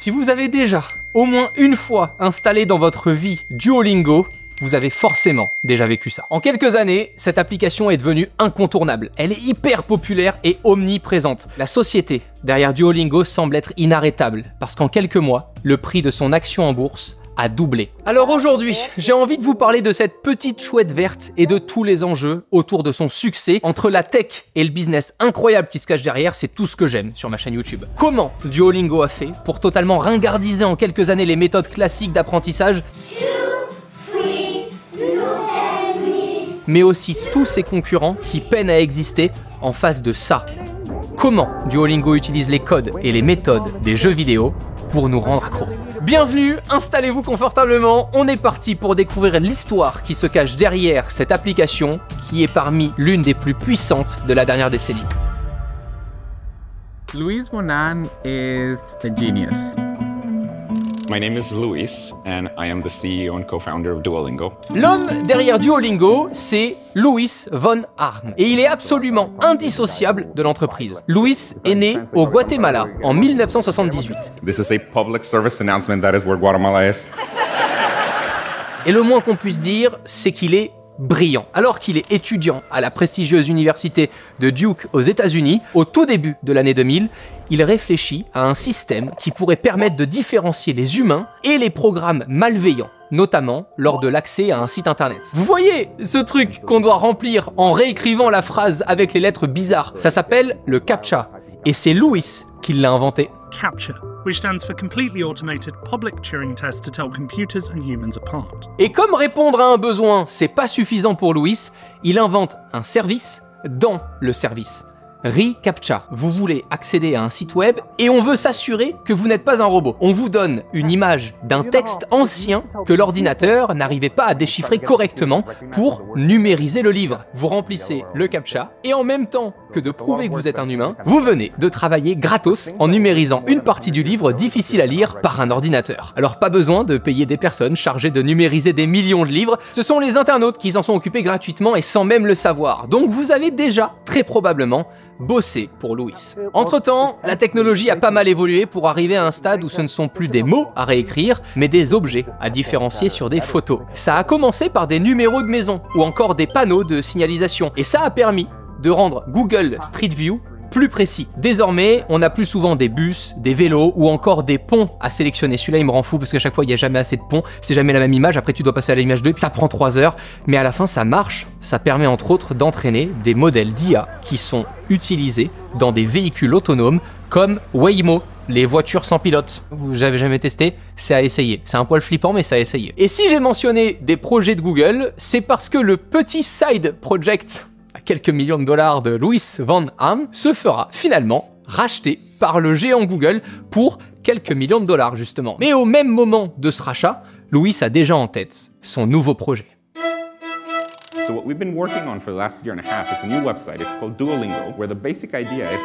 Si vous avez déjà, au moins une fois, installé dans votre vie Duolingo, vous avez forcément déjà vécu ça. En quelques années, cette application est devenue incontournable. Elle est hyper populaire et omniprésente. La société derrière Duolingo semble être inarrêtable, parce qu'en quelques mois, le prix de son action en bourse a doublé. Alors aujourd'hui, j'ai envie de vous parler de cette petite chouette verte et de tous les enjeux autour de son succès. Entre la tech et le business incroyable qui se cache derrière, c'est tout ce que j'aime sur ma chaîne YouTube. Comment Duolingo a fait pour totalement ringardiser en quelques années les méthodes classiques d'apprentissage, mais aussi tous ses concurrents qui peinent à exister en face de ça. Comment Duolingo utilise les codes et les méthodes des jeux vidéo pour nous rendre accros. Bienvenue, installez-vous confortablement, on est parti pour découvrir l'histoire qui se cache derrière cette application qui est parmi l'une des plus puissantes de la dernière décennie. Luis Monan is a genius. My name is Luis, and I am the CEO and co-founder of Duolingo. L'homme derrière Duolingo, c'est Luis von Ahn. Et il est absolument indissociable de l'entreprise. Luis est né au Guatemala en 1978. This is a public service announcement that is where Guatemala is. Et le moins qu'on puisse dire, c'est qu'il est brillant. Alors qu'il est étudiant à la prestigieuse université de Duke aux États-Unis, au tout début de l'année 2000, il réfléchit à un système qui pourrait permettre de différencier les humains et les programmes malveillants, notamment lors de l'accès à un site internet. Vous voyez ce truc qu'on doit remplir en réécrivant la phrase avec les lettres bizarres? Ça s'appelle le CAPTCHA, et c'est Luis qui l'a inventé. CAPTCHA, which stands for Completely Automated Public Turing Test to Tell Computers and Humans Apart. Et comme répondre à un besoin, c'est pas suffisant pour Luis, il invente un service dans le service. ReCAPTCHA. Vous voulez accéder à un site web et on veut s'assurer que vous n'êtes pas un robot. On vous donne une image d'un texte ancien que l'ordinateur n'arrivait pas à déchiffrer correctement pour numériser le livre. Vous remplissez le CAPTCHA et en même temps que de prouver que vous êtes un humain, vous venez de travailler gratos en numérisant une partie du livre difficile à lire par un ordinateur. Alors pas besoin de payer des personnes chargées de numériser des millions de livres, ce sont les internautes qui s'en sont occupés gratuitement et sans même le savoir. Donc vous avez déjà, très probablement, bossé pour Luis. Entre-temps, la technologie a pas mal évolué pour arriver à un stade où ce ne sont plus des mots à réécrire, mais des objets à différencier sur des photos. Ça a commencé par des numéros de maison ou encore des panneaux de signalisation, et ça a permis de rendre Google Street View plus précis. Désormais, on a plus souvent des bus, des vélos ou encore des ponts à sélectionner. Celui-là, il me rend fou parce qu'à chaque fois, il n'y a jamais assez de ponts. C'est jamais la même image. Après, tu dois passer à l'image 2. Ça prend 3 heures. Mais à la fin, ça marche. Ça permet entre autres d'entraîner des modèles d'IA qui sont utilisés dans des véhicules autonomes comme Waymo, les voitures sans pilote. Vous avez jamais testé? C'est à essayer. C'est un poil flippant, mais c'est à essayer. Et si j'ai mentionné des projets de Google, c'est parce que le petit side project à quelques millions de dollars de Luis von Ahn se fera finalement racheter par le géant Google pour quelques millions de dollars justement. Mais au même moment de ce rachat, Luis a déjà en tête son nouveau projet. So what we've been working on for the last year and a half is a new website. It's called Duolingo, where the basic idea is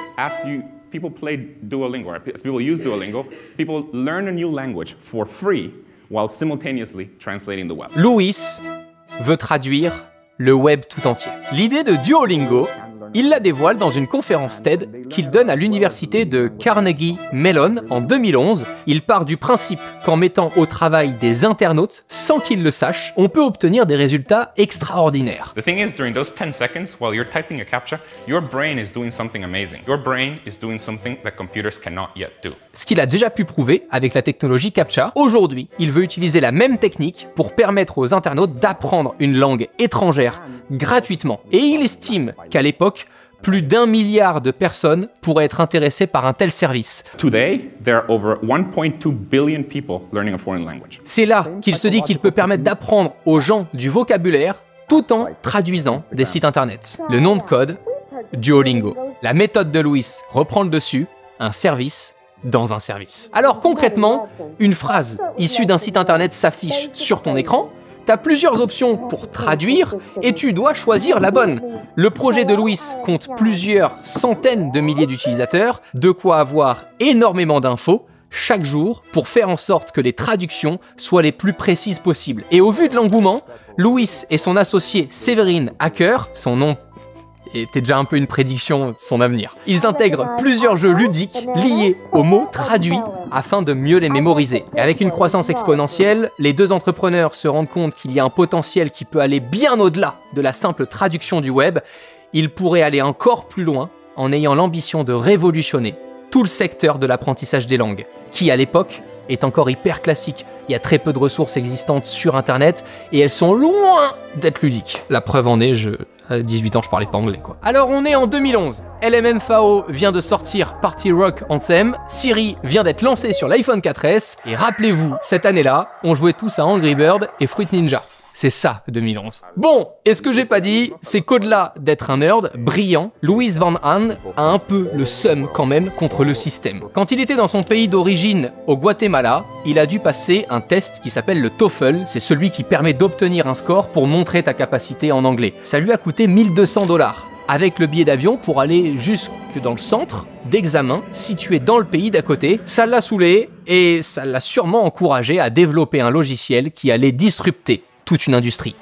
people play Duolingo, or as people use Duolingo, people learn a new language for free while simultaneously translating the web. Luis veut traduire le web tout entier. L'idée de Duolingo, il la dévoile dans une conférence TED qu'il donne à l'université de Carnegie Mellon en 2011. Il part du principe qu'en mettant au travail des internautes, sans qu'ils le sachent, on peut obtenir des résultats extraordinaires. The thing is, during those 10 seconds, while you're typing a CAPTCHA, your brain is doing something amazing. Your brain is doing something that computers cannot yet do. Ce qu'il a déjà pu prouver avec la technologie CAPTCHA, aujourd'hui, il veut utiliser la même technique pour permettre aux internautes d'apprendre une langue étrangère gratuitement. Et il estime qu'à l'époque, plus d'1 milliard de personnes pourraient être intéressées par un tel service. Today, there are over 1.2 billion people learning a foreign language. C'est là qu'il se dit qu'il peut permettre d'apprendre aux gens du vocabulaire tout en traduisant des sites internet. Le nom de code, Duolingo. La méthode de Luis reprend le dessus, un service dans un service. Alors concrètement, une phrase issue d'un site internet s'affiche sur ton écran, t'as plusieurs options pour traduire et tu dois choisir la bonne. Le projet de Luis compte plusieurs centaines de milliers d'utilisateurs, de quoi avoir énormément d'infos chaque jour pour faire en sorte que les traductions soient les plus précises possibles. Et au vu de l'engouement, Luis et son associé Severin Hacker, son nom était déjà un peu une prédiction de son avenir. Ils intègrent plusieurs jeux ludiques liés aux mots traduits afin de mieux les mémoriser. Et avec une croissance exponentielle, les deux entrepreneurs se rendent compte qu'il y a un potentiel qui peut aller bien au-delà de la simple traduction du web. Ils pourraient aller encore plus loin en ayant l'ambition de révolutionner tout le secteur de l'apprentissage des langues, qui à l'époque est encore hyper classique. Il y a très peu de ressources existantes sur Internet et elles sont loin d'être ludiques. La preuve en est, à 18 ans, je parlais pas anglais, quoi. Alors on est en 2011. LMFAO vient de sortir Party Rock Anthem, Siri vient d'être lancé sur l'iPhone 4S, et rappelez-vous, cette année-là, on jouait tous à Angry Bird et Fruit Ninja. C'est ça, 2011. Bon, et ce que j'ai pas dit, c'est qu'au-delà d'être un nerd brillant, Louis Van Aan a un peu le seum quand même contre le système. Quand il était dans son pays d'origine, au Guatemala, il a dû passer un test qui s'appelle le TOEFL, c'est celui qui permet d'obtenir un score pour montrer ta capacité en anglais. Ça lui a coûté 1200 $, avec le billet d'avion pour aller jusque dans le centre d'examen situé dans le pays d'à côté. Ça l'a saoulé et ça l'a sûrement encouragé à développer un logiciel qui allait disrupter toute une industrie.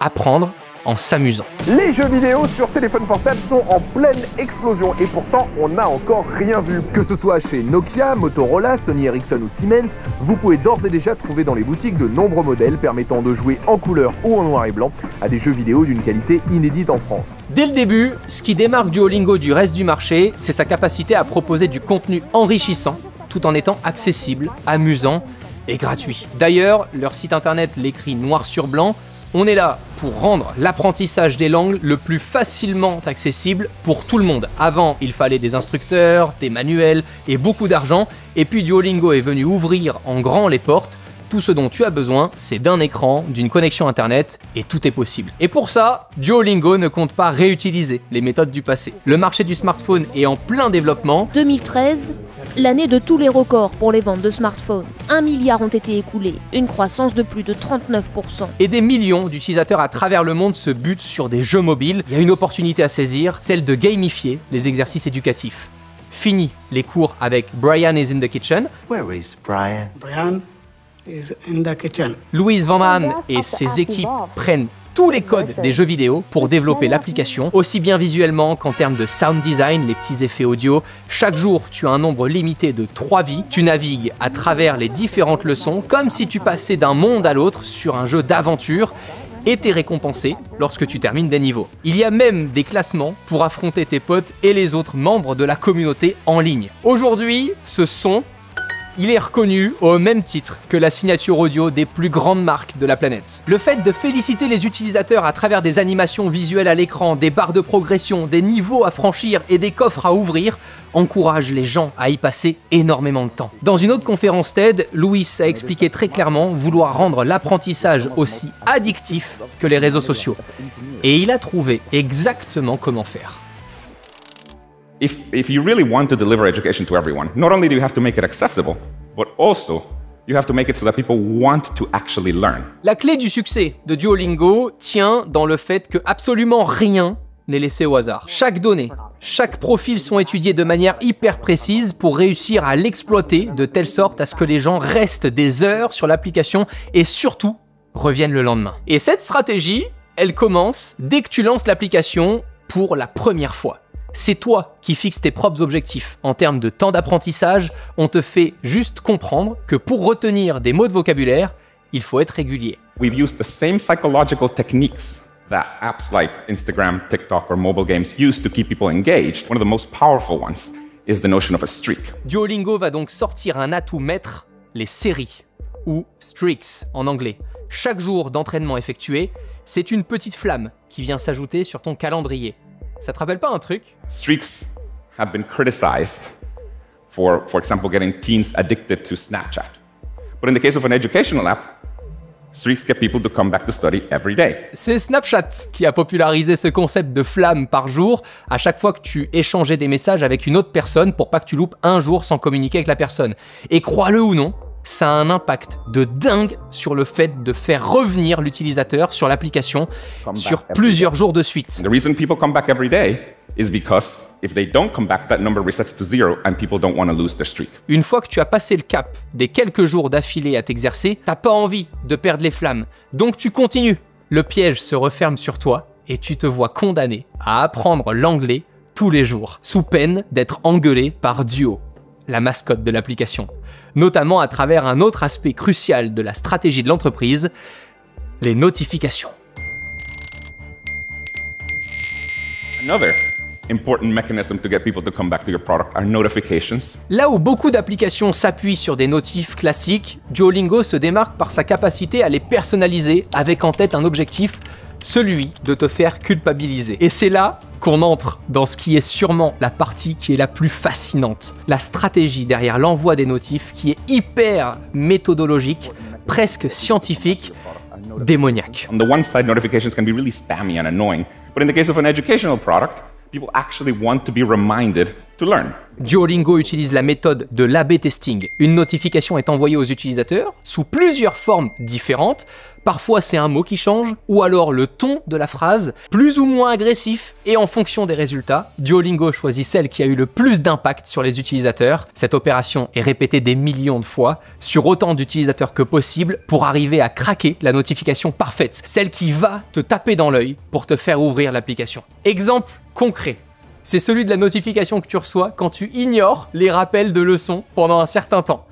Apprendre en s'amusant. Les jeux vidéo sur téléphone portable sont en pleine explosion et pourtant on n'a encore rien vu. Que ce soit chez Nokia, Motorola, Sony Ericsson ou Siemens, vous pouvez d'ores et déjà trouver dans les boutiques de nombreux modèles permettant de jouer en couleur ou en noir et blanc à des jeux vidéo d'une qualité inédite en France. Dès le début, ce qui démarque Duolingo du reste du marché, c'est sa capacité à proposer du contenu enrichissant tout en étant accessible, amusant et gratuit. D'ailleurs, leur site internet l'écrit noir sur blanc, on est là pour rendre l'apprentissage des langues le plus facilement accessible pour tout le monde. Avant, il fallait des instructeurs, des manuels et beaucoup d'argent, et puis Duolingo est venu ouvrir en grand les portes. Tout ce dont tu as besoin, c'est d'un écran, d'une connexion internet, et tout est possible. Et pour ça, Duolingo ne compte pas réutiliser les méthodes du passé. Le marché du smartphone est en plein développement. 2013, l'année de tous les records pour les ventes de smartphones. 1 milliard ont été écoulés, une croissance de plus de 39%. Et des millions d'utilisateurs à travers le monde se butent sur des jeux mobiles. Il y a une opportunité à saisir, celle de gamifier les exercices éducatifs. Fini les cours avec Brian is in the kitchen. Where is Brian? Brian is in the kitchen. Louis Van Aan et ses équipes prennent tous les codes des jeux vidéo pour développer l'application, aussi bien visuellement qu'en termes de sound design, les petits effets audio. Chaque jour, tu as un nombre limité de 3 vies. Tu navigues à travers les différentes leçons, comme si tu passais d'un monde à l'autre sur un jeu d'aventure, et t'es récompensé lorsque tu termines des niveaux. Il y a même des classements pour affronter tes potes et les autres membres de la communauté en ligne. Aujourd'hui, il est reconnu au même titre que la signature audio des plus grandes marques de la planète. Le fait de féliciter les utilisateurs à travers des animations visuelles à l'écran, des barres de progression, des niveaux à franchir et des coffres à ouvrir encourage les gens à y passer énormément de temps. Dans une autre conférence TED, Louis a expliqué très clairement vouloir rendre l'apprentissage aussi addictif que les réseaux sociaux. Et il a trouvé exactement comment faire. If you really want to deliver education to everyone, not only do you have to make it accessible, but also you have to make it so that people want to actually learn. La clé du succès de Duolingo tient dans le fait que absolument rien n'est laissé au hasard. Chaque donnée, chaque profil sont étudiés de manière hyper précise pour réussir à l'exploiter de telle sorte à ce que les gens restent des heures sur l'application et surtout reviennent le lendemain. Et cette stratégie, elle commence dès que tu lances l'application pour la première fois. C'est toi qui fixes tes propres objectifs. En termes de temps d'apprentissage, on te fait juste comprendre que pour retenir des mots de vocabulaire, il faut être régulier. We've used the same psychological techniques that apps like Instagram, TikTok, or mobile games use to keep people engaged. One of the most powerful ones is the notion of a streak. Duolingo va donc sortir un atout maître, les séries, ou streaks en anglais. Chaque jour d'entraînement effectué, c'est une petite flamme qui vient s'ajouter sur ton calendrier. Ça te rappelle pas un truc? Streaks have been criticized for example, getting teens addicted to Snapchat. But in the case of an educational app, streaks get people to come back to study every day. C'est Snapchat qui a popularisé ce concept de flamme par jour à chaque fois que tu échangeais des messages avec une autre personne pour pas que tu loupes un jour sans communiquer avec la personne. Et crois-le ou non, ça a un impact de dingue sur le fait de faire revenir l'utilisateur sur l'application sur plusieurs jours de suite. The reason people come back every day is because if they don't come back, that number resets to 0 and people don't want to lose their streak. Une fois que tu as passé le cap des quelques jours d'affilée à t'exercer, t'as pas envie de perdre les flammes, donc tu continues. Le piège se referme sur toi et tu te vois condamné à apprendre l'anglais tous les jours, sous peine d'être engueulé par Duo. la mascotte de l'application, notamment à travers un autre aspect crucial de la stratégie de l'entreprise, les notifications. Another important mechanism to get people to come back to your product are notifications. Là où beaucoup d'applications s'appuient sur des notifs classiques, Duolingo se démarque par sa capacité à les personnaliser avec en tête un objectif, celui de te faire culpabiliser. Et c'est là qu'on entre dans ce qui est sûrement la partie qui est la plus fascinante. La stratégie derrière l'envoi des notifs qui est hyper méthodologique, presque scientifique, démoniaque. On the one side, notifications can be really spammy and annoying, but in the case of an educational product, people actually want to be reminded to learn. Duolingo utilise la méthode de l'A/B testing. Une notification est envoyée aux utilisateurs sous plusieurs formes différentes. Parfois c'est un mot qui change, ou alors le ton de la phrase, plus ou moins agressif, et en fonction des résultats, Duolingo choisit celle qui a eu le plus d'impact sur les utilisateurs. Cette opération est répétée des millions de fois, sur autant d'utilisateurs que possible, pour arriver à craquer la notification parfaite, celle qui va te taper dans l'œil pour te faire ouvrir l'application. Exemple concret. C'est celui de la notification que tu reçois quand tu ignores les rappels de leçons pendant un certain temps.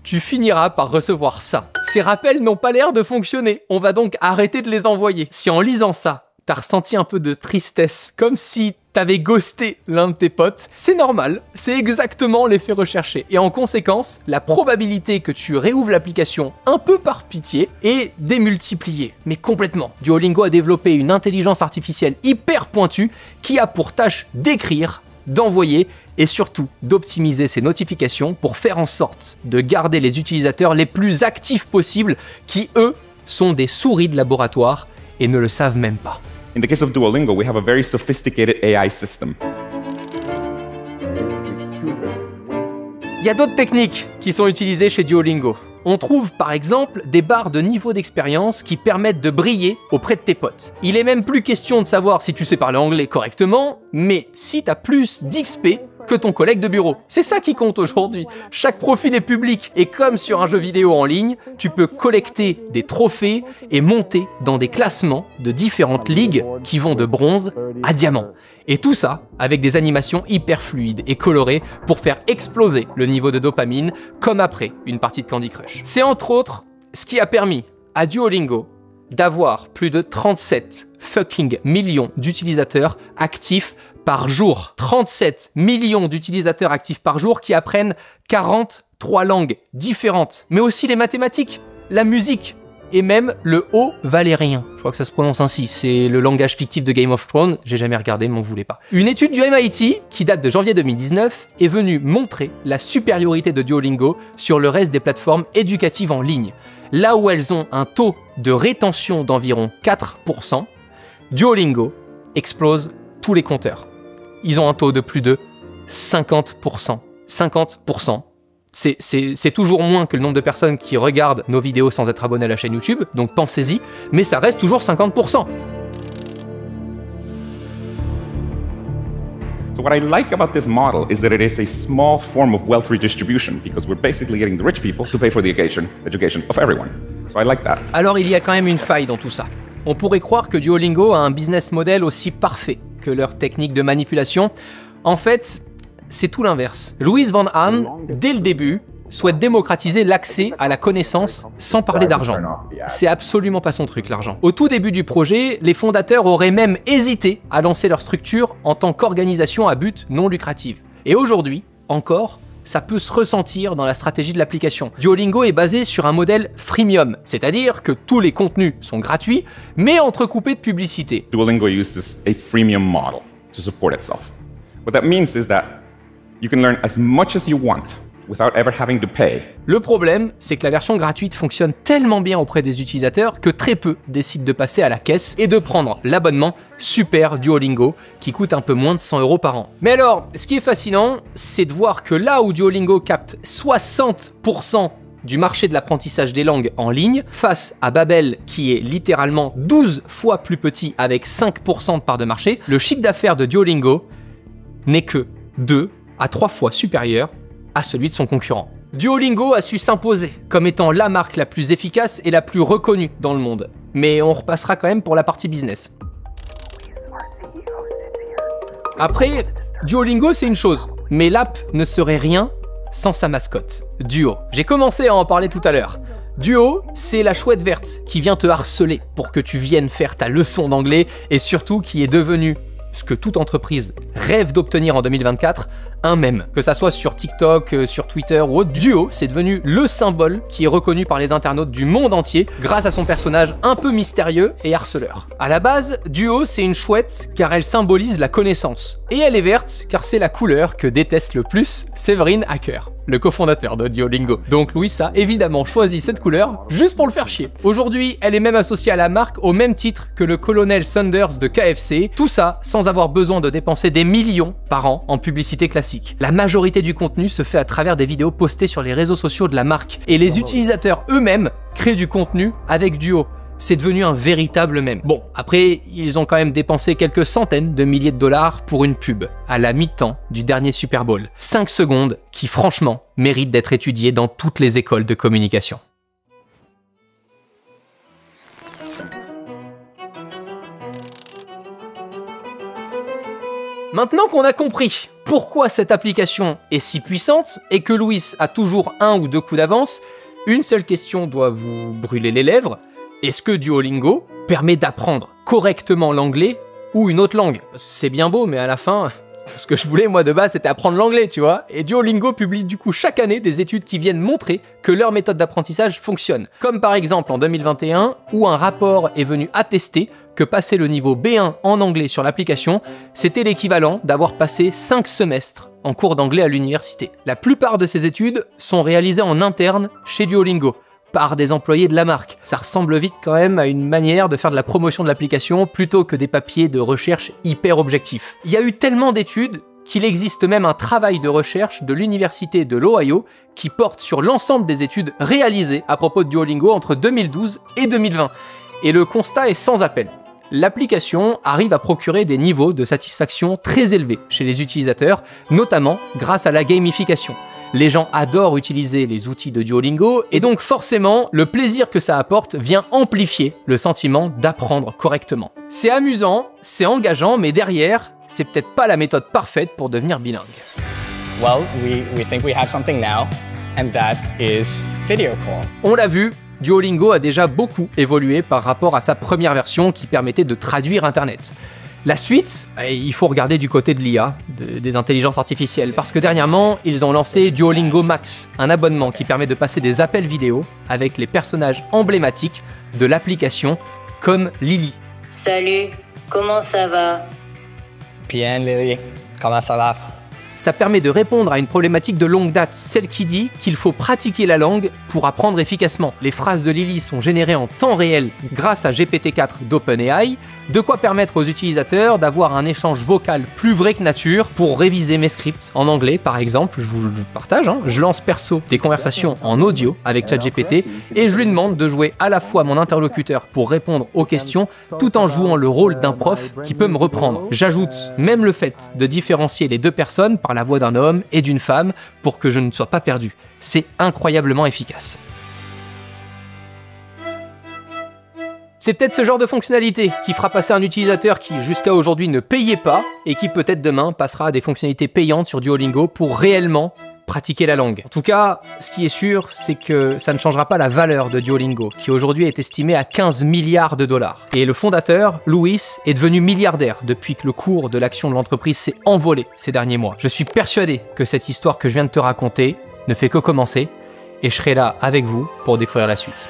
Tu finiras par recevoir ça. Ces rappels n'ont pas l'air de fonctionner, on va donc arrêter de les envoyer. Si en lisant ça, t'as ressenti un peu de tristesse, comme si t'avais ghosté l'un de tes potes, c'est normal, c'est exactement l'effet recherché. Et en conséquence, la probabilité que tu réouvres l'application un peu par pitié est démultipliée, mais complètement. Duolingo a développé une intelligence artificielle hyper pointue qui a pour tâche d'écrire, d'envoyer et surtout d'optimiser ses notifications pour faire en sorte de garder les utilisateurs les plus actifs possibles qui, eux, sont des souris de laboratoire et ne le savent même pas. In the case of Duolingo, we have a very sophisticated AI system. Il y a d'autres techniques qui sont utilisées chez Duolingo. On trouve par exemple des barres de niveau d'expérience qui permettent de briller auprès de tes potes. Il est même plus question de savoir si tu sais parler anglais correctement, mais si tu as plus d'XP que ton collègue de bureau. C'est ça qui compte aujourd'hui. Chaque profil est public et comme sur un jeu vidéo en ligne, tu peux collecter des trophées et monter dans des classements de différentes ligues qui vont de bronze à diamant. Et tout ça avec des animations hyper fluides et colorées pour faire exploser le niveau de dopamine comme après une partie de Candy Crush. C'est entre autres ce qui a permis à Duolingo d'avoir plus de 37 fucking millions d'utilisateurs actifs par jour. 37 millions d'utilisateurs actifs par jour qui apprennent 43 langues différentes, mais aussi les mathématiques, la musique et même le haut valérien. Je crois que ça se prononce ainsi, c'est le langage fictif de Game of Thrones, j'ai jamais regardé, m'en voulez pas. Une étude du MIT, qui date de janvier 2019, est venue montrer la supériorité de Duolingo sur le reste des plateformes éducatives en ligne. Là où elles ont un taux de rétention d'environ 4%, Duolingo explose tous les compteurs. Ils ont un taux de plus de 50%. 50%. C'est toujours moins que le nombre de personnes qui regardent nos vidéos sans être abonnés à la chaîne YouTube, donc pensez-y, mais ça reste toujours 50%. So what I like about this model is that it is a small form of wealth redistribution because we're basically getting the rich people to pay for the education of everyone. So I like that. Alors il y a quand même une faille dans tout ça. On pourrait croire que Duolingo a un business model aussi parfait que leur technique de manipulation. En fait, c'est tout l'inverse. Louise Van Hahn, dès le début, souhaite démocratiser l'accès à la connaissance sans parler d'argent. C'est absolument pas son truc, l'argent. Au tout début du projet, les fondateurs auraient même hésité à lancer leur structure en tant qu'organisation à but non lucratif. Et aujourd'hui, encore, ça peut se ressentir dans la stratégie de l'application. Duolingo est basé sur un modèle freemium, c'est-à-dire que tous les contenus sont gratuits, mais entrecoupés de publicité. Duolingo uses a freemium model to support itself. What that means is that you can learn as much as you want without ever having to pay. Le problème, c'est que la version gratuite fonctionne tellement bien auprès des utilisateurs que très peu décident de passer à la caisse et de prendre l'abonnement Super Duolingo qui coûte un peu moins de 100 € par an. Mais alors, ce qui est fascinant, c'est de voir que là où Duolingo capte 60% du marché de l'apprentissage des langues en ligne, face à Babbel qui est littéralement 12 fois plus petit avec 5% de part de marché, le chiffre d'affaires de Duolingo n'est que 2 à 3 fois supérieur à celui de son concurrent. Duolingo a su s'imposer comme étant la marque la plus efficace et la plus reconnue dans le monde. Mais on repassera quand même pour la partie business. Après, Duolingo c'est une chose, mais l'app ne serait rien sans sa mascotte, Duo. J'ai commencé à en parler tout à l'heure. Duo, c'est la chouette verte qui vient te harceler pour que tu viennes faire ta leçon d'anglais et surtout qui est devenue ce que toute entreprise rêve d'obtenir en 2024, un mème. Que ça soit sur TikTok, sur Twitter ou autre, Duo, c'est devenu le symbole qui est reconnu par les internautes du monde entier grâce à son personnage un peu mystérieux et harceleur. À la base, Duo, c'est une chouette car elle symbolise la connaissance. Et elle est verte car c'est la couleur que déteste le plus Séverine Hacker, le cofondateur de Duolingo. Donc Louis a évidemment choisi cette couleur juste pour le faire chier. Aujourd'hui, elle est même associée à la marque au même titre que le colonel Sanders de KFC, tout ça sans avoir besoin de dépenser des millions par an en publicité classique. La majorité du contenu se fait à travers des vidéos postées sur les réseaux sociaux de la marque et les utilisateurs eux-mêmes créent du contenu avec Duo. C'est devenu un véritable mème. Bon, après, ils ont quand même dépensé quelques centaines de milliers de dollars pour une pub à la mi-temps du dernier Super Bowl. 5 secondes qui, franchement, méritent d'être étudiées dans toutes les écoles de communication. Maintenant qu'on a compris pourquoi cette application est si puissante et que Louis a toujours 1 ou 2 coups d'avance, une seule question doit vous brûler les lèvres. Est-ce que Duolingo permet d'apprendre correctement l'anglais ou une autre langue? C'est bien beau, mais à la fin, tout ce que je voulais moi de base c'était apprendre l'anglais, tu vois. Et Duolingo publie du coup chaque année des études qui viennent montrer que leur méthode d'apprentissage fonctionne. Comme par exemple en 2021, où un rapport est venu attester que passer le niveau B1 en anglais sur l'application, c'était l'équivalent d'avoir passé 5 semestres en cours d'anglais à l'université. La plupart de ces études sont réalisées en interne chez Duolingo, par des employés de la marque. Ça ressemble vite quand même à une manière de faire de la promotion de l'application plutôt que des papiers de recherche hyper objectifs. Il y a eu tellement d'études qu'il existe même un travail de recherche de l'université de l'Ohio qui porte sur l'ensemble des études réalisées à propos de Duolingo entre 2012 et 2020. Et le constat est sans appel. L'application arrive à procurer des niveaux de satisfaction très élevés chez les utilisateurs, notamment grâce à la gamification. Les gens adorent utiliser les outils de Duolingo et donc forcément, le plaisir que ça apporte vient amplifier le sentiment d'apprendre correctement. C'est amusant, c'est engageant, mais derrière, c'est peut-être pas la méthode parfaite pour devenir bilingue. Well, we think we have something now, and that is video call. On l'a vu, Duolingo a déjà beaucoup évolué par rapport à sa première version qui permettait de traduire Internet. La suite, il faut regarder du côté de l'IA, des intelligences artificielles, parce que dernièrement, ils ont lancé Duolingo Max, un abonnement qui permet de passer des appels vidéo avec les personnages emblématiques de l'application, comme Lily. Salut, comment ça va? Bien Lily, comment ça va? Ça permet de répondre à une problématique de longue date, celle qui dit qu'il faut pratiquer la langue pour apprendre efficacement. Les phrases de Lily sont générées en temps réel grâce à GPT-4 d'OpenAI, de quoi permettre aux utilisateurs d'avoir un échange vocal plus vrai que nature pour réviser mes scripts. En anglais, par exemple, je vous le partage, je lance perso des conversations en audio avec ChatGPT et je lui demande de jouer à la fois mon interlocuteur pour répondre aux questions tout en jouant le rôle d'un prof qui peut me reprendre. J'ajoute même le fait de différencier les deux personnes par la voix d'un homme et d'une femme pour que je ne sois pas perdu. C'est incroyablement efficace. C'est peut-être ce genre de fonctionnalité qui fera passer un utilisateur qui jusqu'à aujourd'hui ne payait pas et qui peut-être demain passera à des fonctionnalités payantes sur Duolingo pour réellement pratiquer la langue. En tout cas, ce qui est sûr, c'est que ça ne changera pas la valeur de Duolingo, qui aujourd'hui est estimée à 15 milliards de dollars. Et le fondateur, Louis, est devenu milliardaire depuis que le cours de l'action de l'entreprise s'est envolé ces derniers mois. Je suis persuadé que cette histoire que je viens de te raconter ne fait que commencer, et je serai là avec vous pour découvrir la suite.